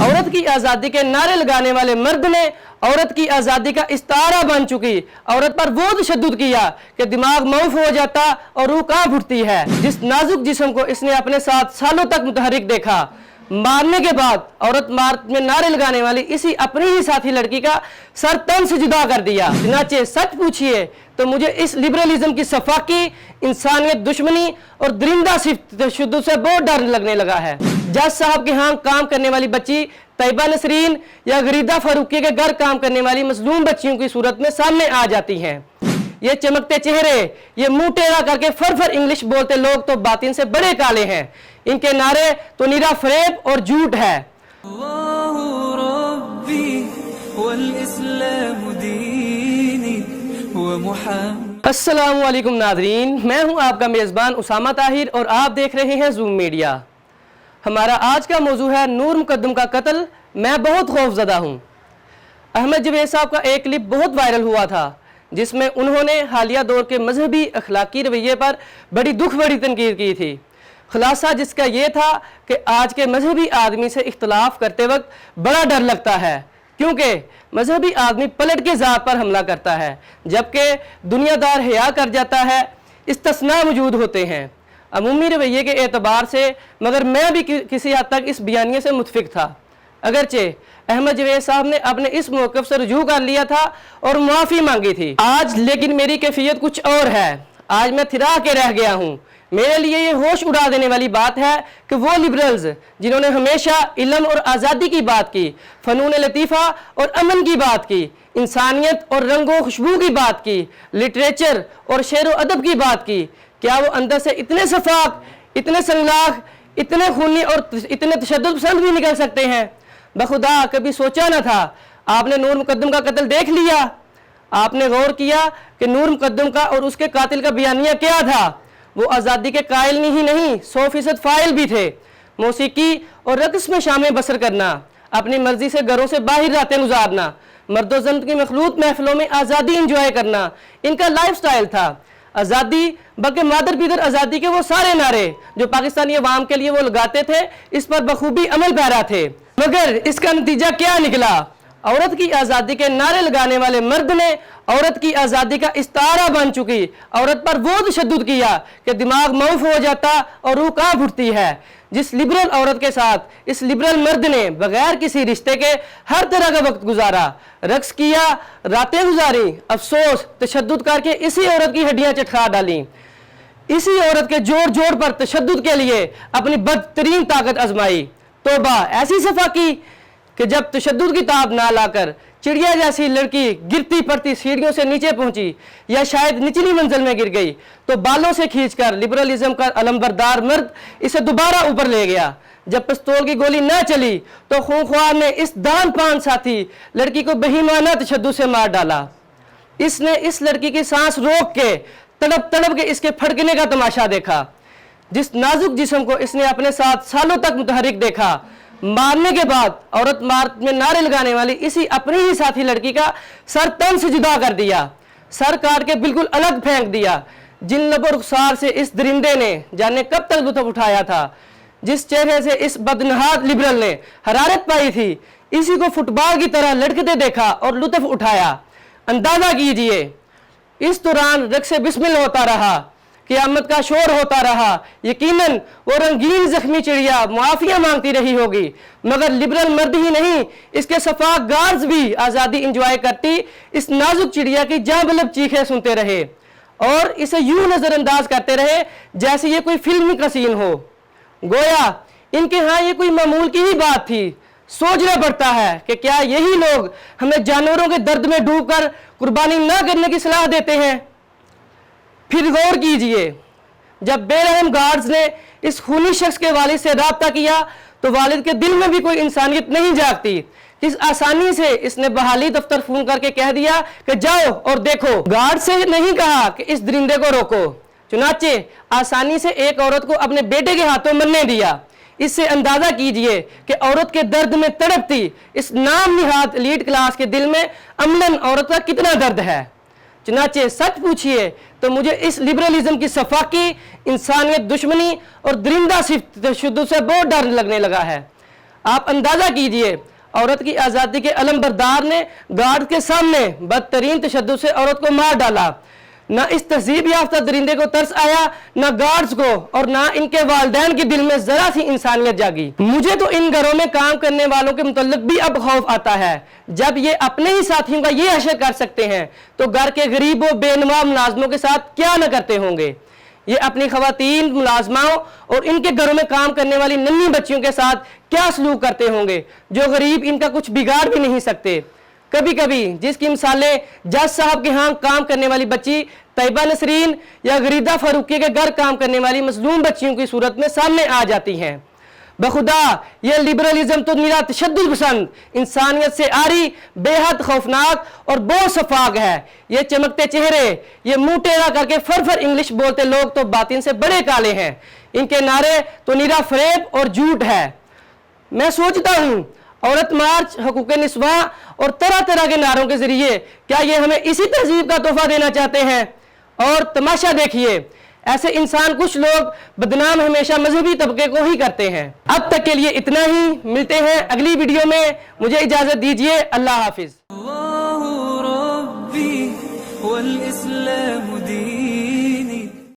औरत की आज़ादी के नारे लगाने वाले मर्द ने औरत की आज़ादी का इस्तारा बन चुकी औरत पर वो तशद्दुद किया कि दिमाग मौफ हो जाता और रूह कांप उठती है। जिस नाजुक जिस्म को इसने अपने साथ सालों तक मुतहरिक देखा, मारने के बाद औरत मार्च में नारे लगाने वाली इसी अपनी ही साथी लड़की का सर तन से जुदा कर दिया। चुनाचे सच पूछिए तो मुझे इस लिबरलिज्म की सफाकी, इंसानियत दुश्मनी और दरिंदा सिफ्त तशद्दुद से बहुत डर लगने लगा है। जज साहब के यहाँ काम करने वाली बच्ची तैयबा नसरीन या गरीदा फारूकी के घर काम करने वाली मजलूम बच्चियों की सूरत में सामने आ जाती हैं। ये चमकते चेहरे, ये मुंह टेढ़ा करके फर इंग्लिश बोलते लोग तो बातिन से बड़े काले हैं। इनके नारे तो निरा फरेब और झूठ है। अस्सलामु अलैकुम नाज़रीन, मैं हूं आपका मेज़बान उसामा ताहिर और आप देख रहे हैं ज़ूम मीडिया। हमारा आज का मौजू है नूर मुकद्दम का कत्ल। मैं बहुत खौफज़दा हूं। अहमद जवेद साहब का एक क्लिप बहुत वायरल हुआ था जिसमें उन्होंने हालिया दौर के मजहबी अखलाकी रवैये पर बड़ी तनकीद की थी। खुलासा जिसका ये था कि आज के मजहबी आदमी से इख्तलाफ करते वक्त बड़ा डर लगता है, क्योंकि मजहबी आदमी पलट के ज़ात पर हमला करता है जबकि दुनियादार हया कर जाता है। इस्तिस्ना मौजूद होते हैं अमूमी रवैये के एतबार से, मगर मैं भी किसी हद तक इस बयानिए से मुतफिक था। अगरचे अहमद जवेद साहब ने अपने इस मौक़िफ़ से रुजू कर लिया था और मुआफ़ी मांगी थी। आज लेकिन मेरी कैफियत कुछ और है। आज मैं थिरा के रह गया हूँ। मेरे लिए ये होश उड़ा देने वाली बात है कि वो लिबरल्स जिन्होंने हमेशा इल्म और आज़ादी की बात की, फ़नून लतीफ़ा और अमन की बात की, इंसानियत और रंगो खुशबू की बात की, लिटरेचर और शेर व अदब की बात की, क्या वो अंदर से इतने सफाक, इतने संगलाख, इतने खूनी और इतने तशद्दुद पसंद भी निकल सकते हैं? बखुदा कभी सोचा न था। आपने नूर मुकद्दम का कत्ल देख लिया? आपने गौर किया कि नूर मुकद्दम का और उसके कातिल का बयानिया क्या था? वो आज़ादी के कायल ही नहीं 100% फाइल भी थे। मौसीकी और रक़्स में शामें बसर करना, अपनी मर्जी से घरों से बाहर रातें गुजारना, मर्दो ज़न्त की मखलूत महफिलों में आज़ादी इंजॉय करना इनका लाइफ स्टाइल था। आज़ादी बल्कि मादर पीदर आज़ादी के वो सारे नारे जो पाकिस्तानी अवाम के लिए वो लगाते थे, इस पर बखूबी अमल पैरा थे। मगर इसका नतीजा क्या निकला? औरत की आज़ादी के नारे लगाने वाले मर्द ने औरत की आज़ादी का इस्तारा बन चुकी औरत पर वो तशद्दुद किया कि दिमाग मौफ हो जाता और रूह कांप उठती है। जिस लिबरल औरत के साथ इस लिबरल मर्द ने बगैर किसी रिश्ते के हर तरह का वक्त गुजारा, रक्स किया, रातें गुजारी, अफसोस तशद्दुद करके इसी औरत की हड्डियां चटखा डाली। इसी औरत के जोर जोर पर तशद्दुद के लिए अपनी बदतरीन ताकत आजमाई। तौबा ऐसी सफा की कि जब तशद्दुद की ताब ना लाकर चिड़िया जैसी लड़की गिरती पड़ती सीढ़ियों से नीचे पहुंची या शायद निचली मंजिल में गिर गई तो बालों से खींचकर लिबरलिज्म का अलंबरदार मर्द इसे दोबारा ऊपर ले गया। जब पिस्तौल की गोली न चली तो खूंख्वार ने इस दान पान साथी लड़की को बेईमाना तशद्दुद से मार डाला। इसने इस लड़की की सांस रोक के तड़प तड़प के इसके फड़कने का तमाशा देखा। जिस नाजुक जिस्म को इसने अपने साथ सालों तक मुतहरिक देखा, मारने के बाद औरत मार्च में नारे लगाने वाली इसी अपनी ही साथी लड़की का सर तन से जुदा कर दिया, सर काट के बिल्कुल अलग फेंक दिया। जिन लब और रुखसार से इस दरिंदे ने जाने कब तक लुत्फ उठाया था, जिस चेहरे से इस बदनहात लिबरल ने हरारत पाई थी, इसी को फुटबॉल की तरह लड़कते देखा और लुत्फ उठाया। अंदाजा कीजिए, इस दौरान रक्स बिस्मिल होता रहा, क़यामत का शोर होता रहा। यकीनन वो रंगीन जख्मी चिड़िया मुआफिया मांगती रही होगी, मगर लिबरल मर्द ही नहीं, इसके सफाक गार्ड्स भी आज़ादी इंजॉय करती इस नाजुक चिड़िया की जांबलब चीखें सुनते रहे और इसे यूं नज़रअंदाज करते रहे जैसे ये कोई फिल्मी का सीन हो। गोया इनके यहाँ ये कोई मामूल की ही बात थी। सोचना पड़ता है कि क्या यही लोग हमें जानवरों के दर्द में डूबकर कुर्बानी न करने की सलाह देते हैं? फिर गौर कीजिए, जब बेरहम गार्ड्स ने इस खूनी शख्स के वालिद से राब्ता किया तो वालिद के दिल में भी कोई इंसानियत नहीं जागती। इस आसानी से इसने बहाली दफ्तर फोन करके कह दिया कि जाओ और देखो। गार्ड से नहीं कहा कि इस दरिंदे को रोको, चुनाचे आसानी से एक औरत को अपने बेटे के हाथों मरने दिया। इससे अंदाजा कीजिए कि औरत के दर्द में तड़पती इस नाम निहाद एलीट क्लास के दिल में अमलन औरत का कितना दर्द है। चुनाचे सच पूछिए तो मुझे इस लिबरलिज्म की सफाकी, इंसानियत दुश्मनी और दरिंदा सिफ्त तशद्दुद से बहुत डर लगने लगा है। آپ اندازہ کیجئے عورت کی آزادی کے علم بردار نے گارڈ کے سامنے بدترین تشدد سے عورت کو مار ڈالا. نہ اس تہذیب یافتہ درندے کو ترس آیا، نہ گارڈز کو، اور نہ ان کے والدین کے دل میں ذرا سی انسانیت جاگی. مجھے تو ان گھروں میں کام کرنے والوں کے متعلق بھی اب خوف آتا ہے. جب یہ اپنے ہی ساتھیوں کا یہ حشر کر سکتے ہیں تو گھر کے غریب و بے نوا ملازموں کے ساتھ کیا نہ کرتے ہوں گے. یہ اپنی خواتین ملازماؤں اور ان کے گھروں میں کام کرنے والی ننھی بچیوں کے ساتھ کیا سلوک کرتے ہوں گے جو غریب ان کا کچھ بگاڑ بھی نہیں سکتے. کبھی کبھی جس کی مثالیں جج صاحب کے ہاں کام کرنے والی بچی طیبہ نسرین یا غریدہ فاروقی کے گھر کام کرنے والی مظلوم بچیوں کی صورت میں سامنے آ جاتی ہیں. بخدا یہ لبرلزم تو میرا تشدد پسند، انسانیت سے آری، بے حد خوفناک اور بہت شفاق ہے. یہ چمکتے چہرے، یہ منہ ٹیڑھا کر کے فر انگلش بولتے لوگ تو باطن سے بڑے کالے ہیں. ان کے نعرے تو نیرا فریب اور جھوٹ ہے. میں سوچتا ہوں عورت مارچ، حقوق نسواں اور طرح طرح کے نعروں کے ذریعے کیا یہ ہمیں اسی تہذیب کا تحفہ دینا چاہتے ہیں؟ اور تماشا دیکھیے، ایسے انسان کچھ لوگ بدنام ہمیشہ مذہبی طبقے کو ہی کرتے ہیں. اب تک کے لیے اتنا ہی، ملتے ہیں اگلی ویڈیو میں. مجھے اجازت دیجیے، اللہ حافظ.